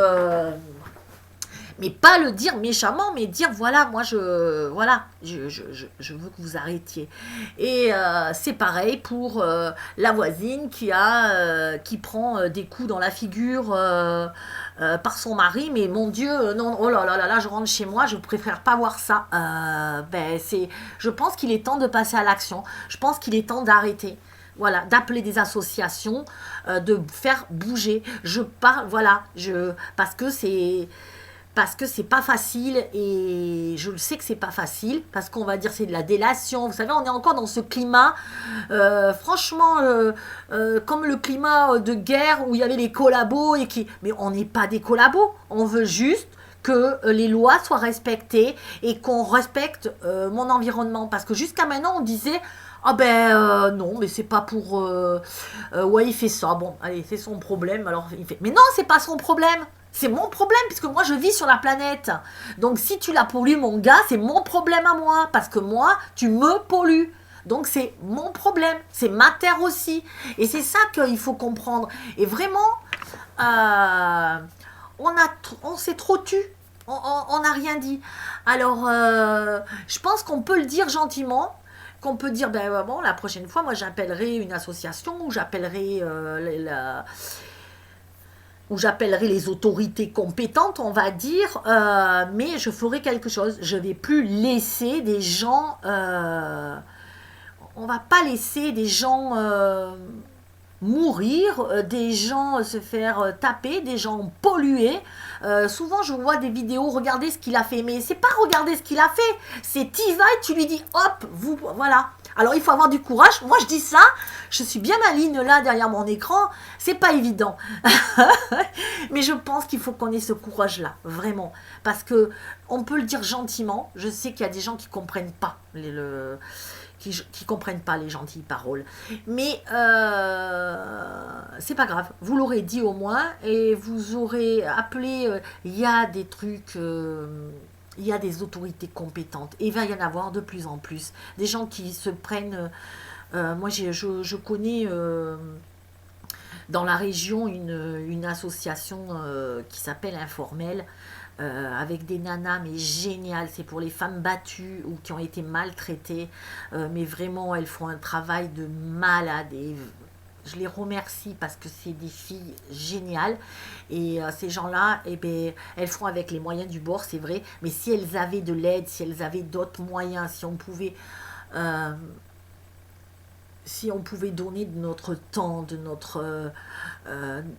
mais pas le dire méchamment, mais dire voilà, moi je veux que vous arrêtiez. Et c'est pareil pour la voisine qui prend des coups dans la figure par son mari, mais mon Dieu, non, oh là là là là, je rentre chez moi, je préfère pas voir ça. Je pense qu'il est temps de passer à l'action. Je pense qu'il est temps d'arrêter. Voilà, d'appeler des associations, de faire bouger. Je parle, voilà, parce que c'est pas facile et je le sais que c'est pas facile parce qu'on va dire c'est de la délation. Vous savez, on est encore dans ce climat, franchement, comme le climat de guerre où il y avait les collabos mais on n'est pas des collabos. On veut juste que les lois soient respectées et qu'on respecte mon environnement parce que jusqu'à maintenant on disait ah ben non mais c'est pas pour ouais il fait ça bon allez c'est son problème alors il fait mais non c'est pas son problème. C'est mon problème, puisque moi, je vis sur la planète. Donc, si tu la pollues, mon gars, c'est mon problème à moi. Parce que moi, tu me pollues. Donc, c'est mon problème. C'est ma terre aussi. Et c'est ça qu'il faut comprendre. Et vraiment, on s'est trop tu. On n'a rien dit. Alors, je pense qu'on peut le dire gentiment. Qu'on peut dire, ben bon, la prochaine fois, moi, j'appellerai une association ou j'appellerai les autorités compétentes, on va dire, mais je ferai quelque chose. Je ne vais plus laisser des gens... on ne va pas laisser des gens mourir, des gens se faire taper, des gens polluer. Souvent, je vois des vidéos, regardez ce qu'il a fait. Mais c'est pas regarder ce qu'il a fait, c'est t'y vas et tu lui dis, hop, vous, voilà. Alors, il faut avoir du courage. Moi, je dis ça, je suis bien maligne là, derrière mon écran. C'est pas évident. Mais je pense qu'il faut qu'on ait ce courage-là, vraiment. Parce que on peut le dire gentiment. Je sais qu'il y a des gens qui comprennent pas qui comprennent pas les gentilles paroles. Mais c'est pas grave. Vous l'aurez dit au moins et vous aurez appelé. Il y a des trucs... il y a des autorités compétentes et il va y en avoir de plus en plus. Des gens qui se prennent... moi, je connais dans la région une association qui s'appelle Informel. avec des nanas, mais génial. C'est pour les femmes battues ou qui ont été maltraitées. Mais vraiment, elles font un travail de malade. Et je les remercie parce que c'est des filles géniales. Et ces gens-là, eh ben, elles font avec les moyens du bord, c'est vrai. Mais si elles avaient de l'aide, si elles avaient d'autres moyens, euh, si on pouvait donner de notre temps, de notre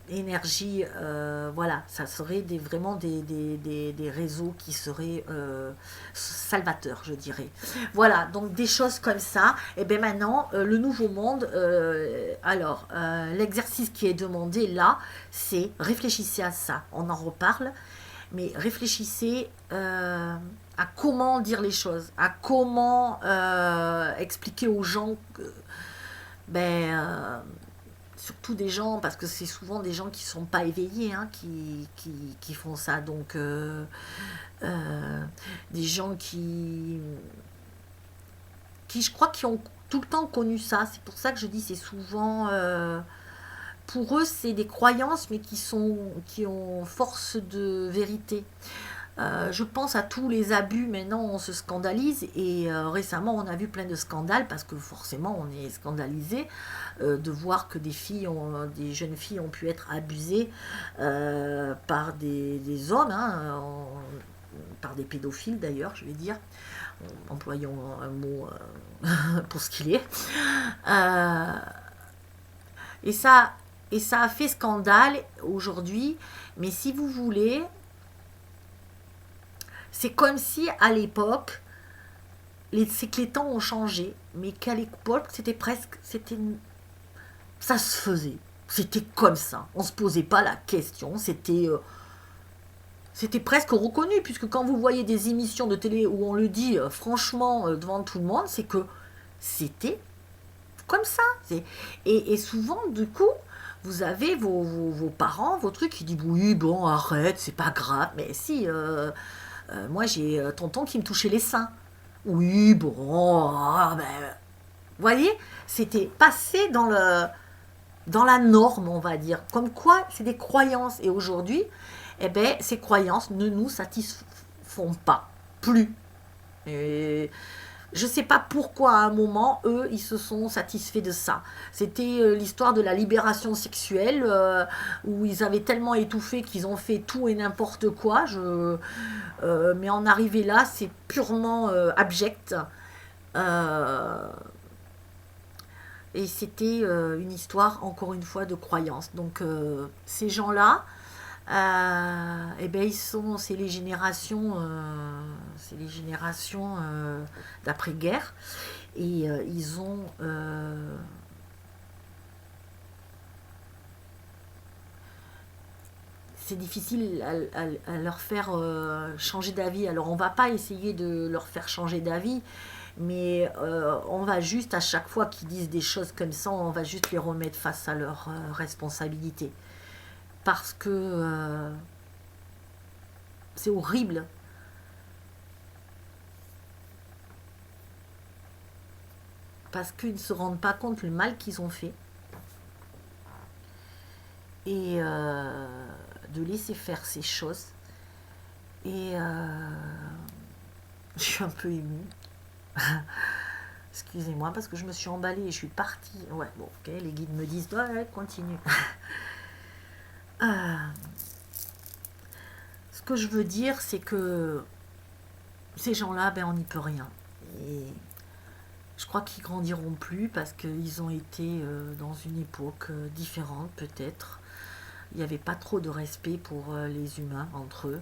énergie, voilà, ça serait vraiment des réseaux qui seraient salvateurs, je dirais. Voilà, donc des choses comme ça. Et bien maintenant, le nouveau monde, l'exercice qui est demandé là, c'est réfléchissez à ça. On en reparle, mais réfléchissez à comment dire les choses, à comment expliquer aux gens ben, surtout des gens, parce que c'est souvent des gens qui sont pas éveillés hein, qui font ça. Donc, des gens qui, je crois, qui ont tout le temps connu ça. C'est pour ça que je dis, c'est souvent, pour eux, c'est des croyances, mais qui ont force de vérité. Je pense à tous les abus, maintenant on se scandalise et récemment on a vu plein de scandales parce que forcément on est scandalisé de voir que des jeunes filles ont pu être abusées par des hommes, hein, par des pédophiles d'ailleurs, je vais dire, employons un mot pour ce qu'il est. Euh, et ça, et ça a fait scandale aujourd'hui, mais si vous voulez, c'est comme si à l'époque, c'est que les temps ont changé, mais qu'à l'époque, ça se faisait. C'était comme ça. On ne se posait pas la question. C'était presque reconnu, puisque quand vous voyez des émissions de télé où on le dit franchement devant tout le monde, c'est que c'était comme ça. Et souvent, du coup, vous avez vos parents, vos trucs qui disent oui, bon, arrête, c'est pas grave. Mais si, moi j'ai tonton qui me touchait les seins. Oui, bon, ben, vous voyez, c'était passé dans la norme, on va dire. Comme quoi, c'est des croyances. Et aujourd'hui, eh ben, ces croyances ne nous satisfont pas. Plus. Et je ne sais pas pourquoi à un moment, eux, ils se sont satisfaits de ça. C'était l'histoire de la libération sexuelle, où ils avaient tellement étouffé qu'ils ont fait tout et n'importe quoi. Mais en arriver là, c'est purement abject. Euh, et c'était une histoire, encore une fois, de croyance. Donc ces gens-là, eh ben c'est les générations d'après-guerre, et ils ont c'est difficile à leur faire changer d'avis. Alors on va pas essayer de leur faire changer d'avis, mais on va juste, à chaque fois qu'ils disent des choses comme ça, on va juste les remettre face à leurs responsabilités. Parce que c'est horrible. Parce qu'ils ne se rendent pas compte le mal qu'ils ont fait. Et de laisser faire ces choses. Et je suis un peu émue. Excusez-moi, parce que je me suis emballée et je suis partie. Ouais, bon, ok, les guides me disent, ouais, continue. Euh, ce que je veux dire, c'est que ces gens-là, ben, on n'y peut rien. Et je crois qu'ils grandiront plus parce qu'ils ont été dans une époque différente, peut-être. Il n'y avait pas trop de respect pour les humains entre eux.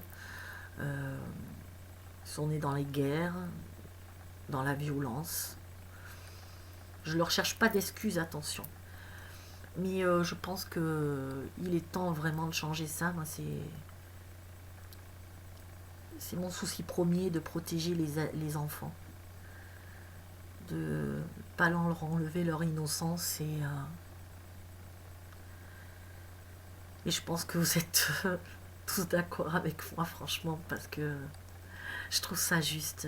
Euh, ils sont nés dans les guerres, dans la violence. Je ne leur cherche pas d'excuses, attention. Mais je pense qu'il est temps vraiment de changer ça. Moi, c'est mon souci premier de protéger les enfants. De ne pas leur enlever leur innocence. Et je pense que vous êtes tous d'accord avec moi, franchement, parce que je trouve ça juste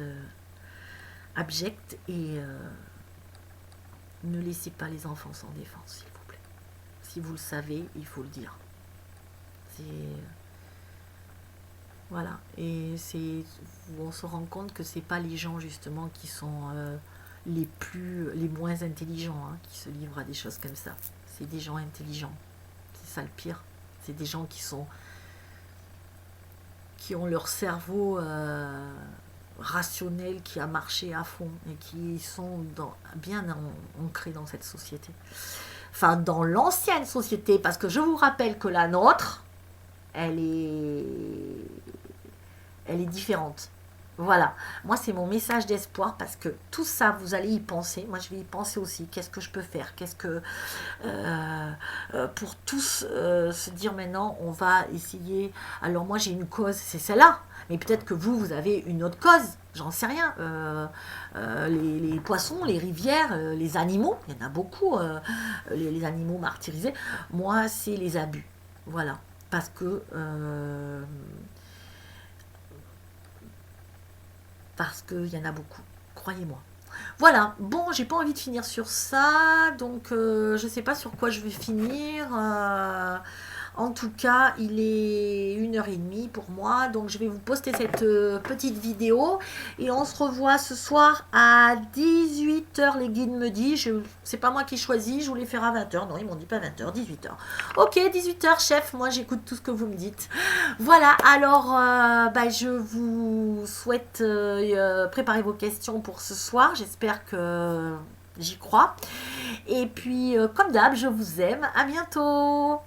abject. Et ne laissez pas les enfants sans défense, s'il vous plaît. Si vous le savez, il faut le dire. C'est... Voilà. Et on se rend compte que c'est pas les gens justement qui sont les moins intelligents, hein, qui se livrent à des choses comme ça. C'est des gens intelligents. C'est ça le pire. C'est des gens qui ont leur cerveau rationnel qui a marché à fond et qui sont bien ancrés dans cette société. Enfin, dans l'ancienne société, parce que je vous rappelle que la nôtre, elle est différente. Voilà, moi c'est mon message d'espoir parce que tout ça, vous allez y penser. Moi je vais y penser aussi. Qu'est-ce que je peux faire? Pour tous se dire maintenant, on va essayer. Alors moi j'ai une cause, c'est celle-là. Mais peut-être que vous avez une autre cause. J'en sais rien. Les poissons, les rivières, les animaux, il y en a beaucoup. Les animaux martyrisés. Moi c'est les abus. Voilà, parce que qu'il y en a beaucoup, croyez-moi. Voilà, bon, j'ai pas envie de finir sur ça, donc je sais pas sur quoi je vais finir. En tout cas, il est 1h30 pour moi, donc je vais vous poster cette petite vidéo et on se revoit ce soir à 18h. Les guides me disent, c'est pas moi qui choisis, je voulais faire à 20h. Non, ils m'ont dit pas 20h, 18h. Ok, 18h, chef, moi j'écoute tout ce que vous me dites. Voilà, alors je vous souhaite préparer vos questions pour ce soir. J'espère que j'y crois. Et puis, comme d'hab, je vous aime. À bientôt.